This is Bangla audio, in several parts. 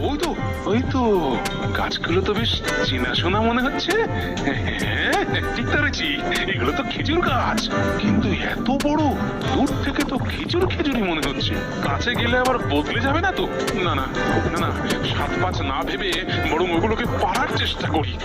ওই তো ওই তো গাছগুলো তো বেশ চেনাশোনা মনে হচ্ছে। হ্যাঁ, ঠিক ধরেছি, এগুলো তো খেজুর গাছ। কিন্তু এত বড়, দূর থেকে তো খেজুর খেজুরই মনে হচ্ছে। কাছে গেলে আবার বদলে যাবে না তো? না না না না, সাত পাঁচ না ভেবে বরং ওগুলোকে পাড়ার চেষ্টা করি।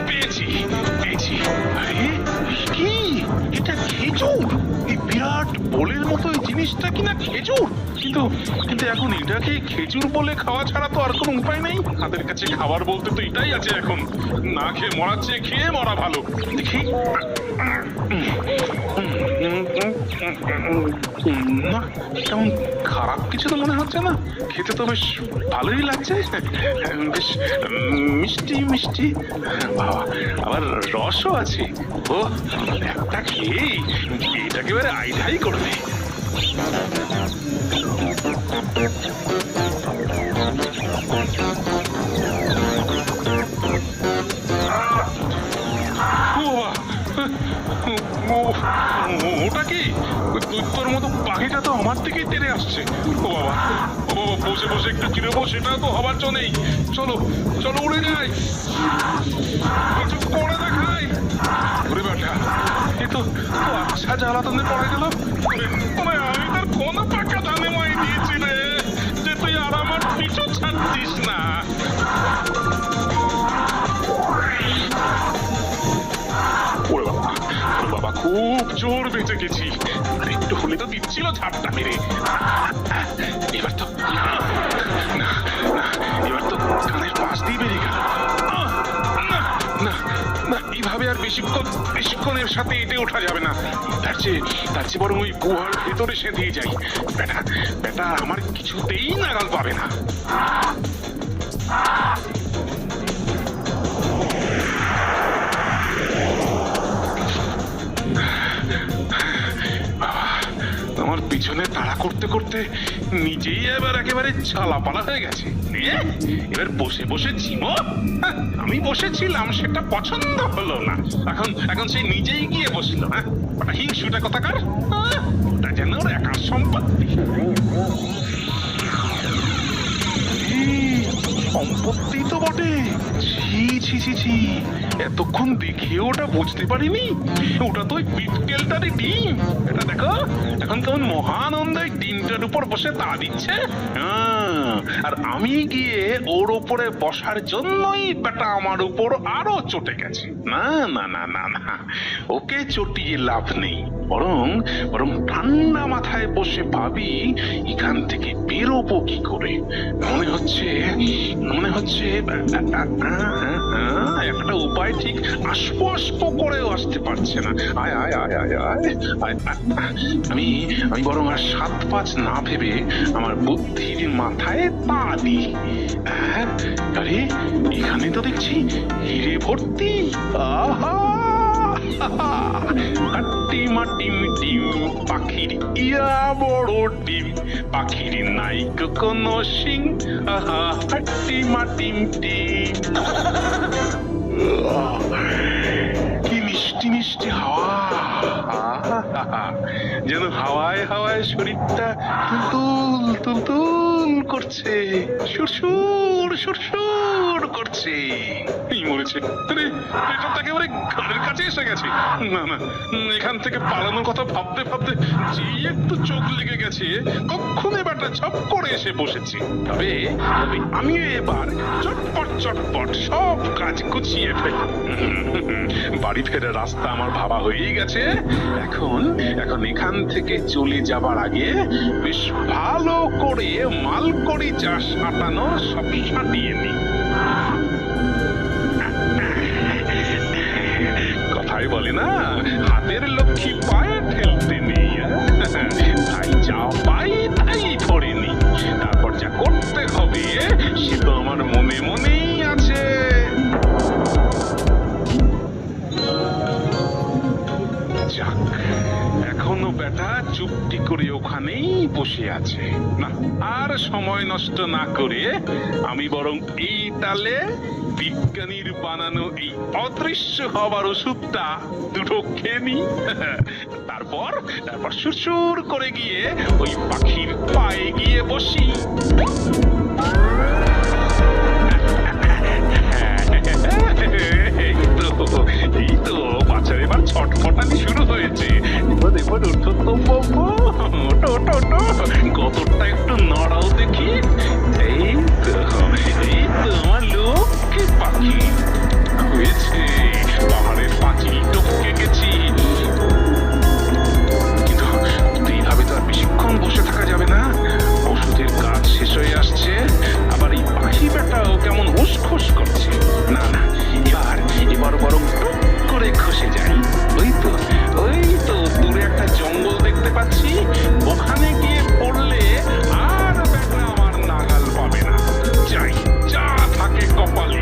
পেয়েছি পেয়েছি। আরে কি, এটা খেজুর! এই বিরাট বোলের মতো এই জিনিসটা কিনা খেজুর। কিন্তু কিন্তু এখন এটাকে খেজুর বলে খাওয়া ছাড়া তো আর কোনো উপায় নেই। হাতের কাছে খাবার বলতে তো এটাই আছে এখন। না খেয়ে মরার চেয়ে খেয়ে মরা ভালো। দেখি। না, কেমন খারাপ কিছু তো মনে হচ্ছে না। খেতে তো বেশ ভালোই লাগছে, বেশ মিষ্টি মিষ্টি। বাবা, আবার রসও আছে। ও, একটা খেয়েই এটাকে এবারে আইঢাই করবে। ওটা কি? দৈত্যর মতো পাখিটা তো আমার দিকেই তেড়ে আসছে। ও বাবা, ও বাবা, বসে বসে একটু চিরবো, সেটা তো হবার জো নেই। চলো চলো, উড়ে যাই, কিছু করে দেখাই। ওরে বেটা, এ তো আচ্ছা জ্বালাতনে পড়ে গেল। আমি তার কোনো পাকা ধানে মাই দিয়েছি রে, যে তুই আর আমার পিছু ছাড়ছিস না। ওরে বাবা, ওরে বাবা, খুব জোর বেঁচে গেছি। আর একটু হলে তো দিচ্ছিল ঝাপটা মেরে। এবার তো না, এবার তো কানের পাশ দিয়ে বেরিয়ে গেল। না না না, এইভাবে আর বেশিক্ষণের সাথে এটে ওঠা যাবে না। তার চেয়ে বরং ওই গুহার ভেতরে সেঁধিয়ে যাই। বেটা বেটা আমার কিছুতেই নাগাল পাবে না। আমার পিছনে তাড়া করতে করতে নিজেই এবার একেবারে ছালাপালা হয়ে গেছে। এবার বসে বসে ঝিমো। আমি বসেছিলাম, সেটা পছন্দ হলো না। এখন এখন সে নিজেই গিয়ে বসলো। ওটা হিংসুটা কথাকার, ওটা যেন ওর একার সম্পত্তি। সম্পত্তি তো বটে। ছি ছি ছি ছি, এতক্ষণ দেখেও ওটা বুঝতে পারিনি। ওটা তো ওই বিটকেলটারই ডিম। এটা দেখো, এখন কেমন মহানন্দে ডিমটার উপর বসে তা দিচ্ছে। আর আমি গিয়ে ওর উপরে বসার জন্যই বেটা আমার উপর আরো চটে গেছে। না না না না না, ওকে চটিয়ে লাভ নেই। বরং বরং ঠান্ডা মাথায় বসে ভাবি এখান থেকে বেরোবো কি করে। মনে হচ্ছে একটা উপায় ঠিক আসবো আসবো করেও আসতে পারছে না। আয় আয় আয় আয় আয় আয়। আমি আমি বরং আর সাত পাঁচ না ভেবে আমার বুদ্ধির মাথায় তা দিই। আরে এখানে তো দেখছি হিরে ভর্তি। আহা, ডিম ডিম, পাখির ইয়া বড় ডিম, পাখির নাই কোনো সিং। আহা, ডিম ডিম। কি মিষ্টি মিষ্টি হাওয়া, যেন হাওয়ায় হাওয়ায় শরীরটা তুলতুল তুলতুল করছে, সুরসুর সুরসুর করছে। এই মরেছে, এটা তো একেবারে ঘরের কাছে এসে গেছে। না না, এখান থেকে পালানোর কথা ভাবতে ভাবতে যে একটু চোখ লেগে গেছে, কখন এবারটা ঝপ করে এসে বসেছি। তবে আমিও এবার চটপট চটপট সব কাজ গুছিয়ে ফেলি। বাড়ি ফেরার রাস্তা আমার ভাবা হয়েই গেছে। এখন এখান থেকে চলে যাবার আগে বেশ ভালো করে মালকড়ি যা সাঁটানো সব সাঁটিয়ে নি। কথাই বলে না, হাতের লক্ষ্মী পায়ে ফেলতে নেই। তাই যা পাই তাই ধরে নি। তারপর যা করতে হবে সে তো আমার মনে মনেই আছে। যাক, এখনো বেটা চুপটি করে ওখানেই বসে আছে। না, আর সময় নষ্ট না করে আমি বরং এই তালে বিজ্ঞানীর বানানো এই অদৃশ্য হবার ওষুধটা দুটো খেয়ে নি। তারপর তারপর সুরসুর করে গিয়ে ওই পাখির পায়ে গিয়ে বসি। এই তো বাচ্চার এবার ছটফটানি শুরু হয়েছে। এবার এবার ওঠো তো বাবু, ওঠো ওঠো ওঠো, গতরটা একটু নড়াও দেখি। এই তো আমার লক্ষ্মী পাখি হয়েছে, পাহাড়ের পাঁচিল টপকে গেছি। কিন্তু এইভাবে তো আর বেশিক্ষণ বসে থাকা যাবে না, ওষুধের কাজ শেষ হয়ে আসছে। আবার এই পাখি বেটাও কেমন উসখুস করছে। না না, এবার বরং টুক করে খসে যাই। ওই তো দূরে একটা জঙ্গল দেখতে পাচ্ছি, ওখানে গিয়ে পড়লে আর বেটা আমার নাগাল পাবে না। যাই, যা থাকে কপালে।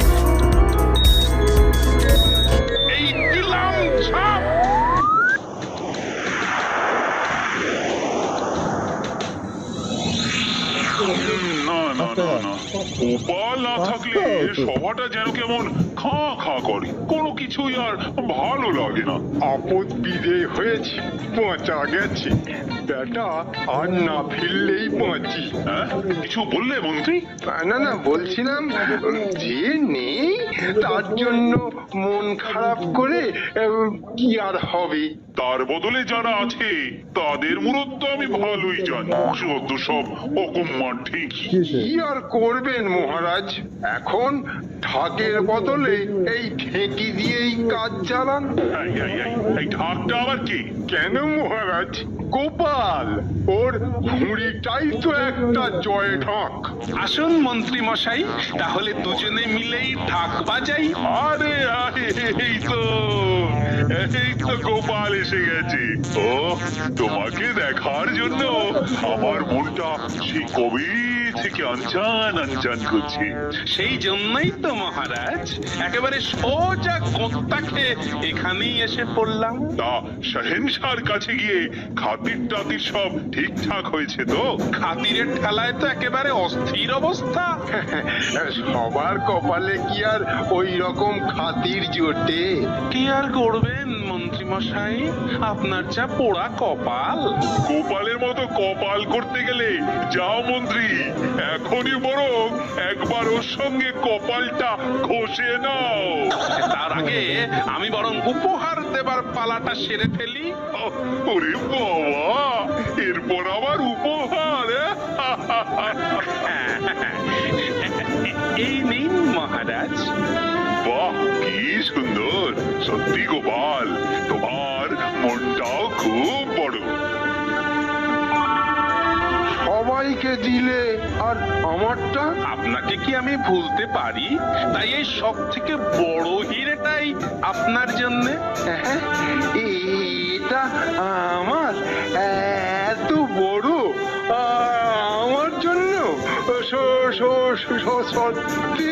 এই দিলাম ছাপ। না না না না, গোপাল না থাকলে সভাটা যেন কেমন খা খা করে, কোনো কিছুই আর ভালো লাগে না। আপদ বিদেয় হয়েছে, বাঁচা গেছে। বেটা আর না ফিরলেই বাঁচি। হ্যাঁ, কিছু বললে মন্ত্রী? না না, বলছিলাম যে নেই তার জন্য মন খারাপ করে কি আর হবে। তার বদলে যারা আছে তাদের মূরত তো আমি ভালোই জানি, সদ্য সব অকম্মার ঠিকই। কি আর করবেন মহারাজ, এখন ঢাকের বদলে এই ঠেকি দিয়েই কাজ চালান। এই ঢাকটা আবার কি? কেন মহারাজ, গোপাল ওর ঘুড়িটাই তো একটা জয় ঢাক। আসুন মন্ত্রী মশাই, তাহলে দুজনে মিলেই ঢাক বাজাই। আরে আরে, এই তো গোপাল এসে গেছে। ও, তোমাকে দেখার জন্য আমার মনটা সেই কবে থেকে আনচান আনচান করছে। সেই জন্যই তো মহারাজ একেবারে সোজা গোত্তা খেয়ে এখানেই এসে পড়লাম। তা শাহেনশার কাছে গিয়ে খাতির টাতির সব ঠিকঠাক হয়েছে তো? খাতিরের ঠেলায় তো একেবারে অস্থির অবস্থা। সবার কপালে কি আর ওই রকম খাতির জোটে? কি আর করবেন মন্ত্রী মশাই, আপনার যা পোড়া কপাল। গোপালের মতো কপাল করতে গেলে যাও মন্ত্রী, এখনই বরং একবার ওর সঙ্গে কপালটা ঘষে নাও। তার আগে আমি বরং উপহার দেবার পালাটা সেরে ফেলি। ওরে বাবা, এরপর আবার উপহার? এই নিন মহারাজ। বাহ, কি সুন্দর! সত্যি গোপাল, তোমার মনটাও খুব বড়। সবাইকে দিলে আর আমারটা? আপনাকে কি আমি ভুলতে পারি? তাই এই সব থেকে বড় হিরেটাই আপনার জন্য। হ্যাঁ, এটা আমার এত বড়, আমার জন্য সত্যি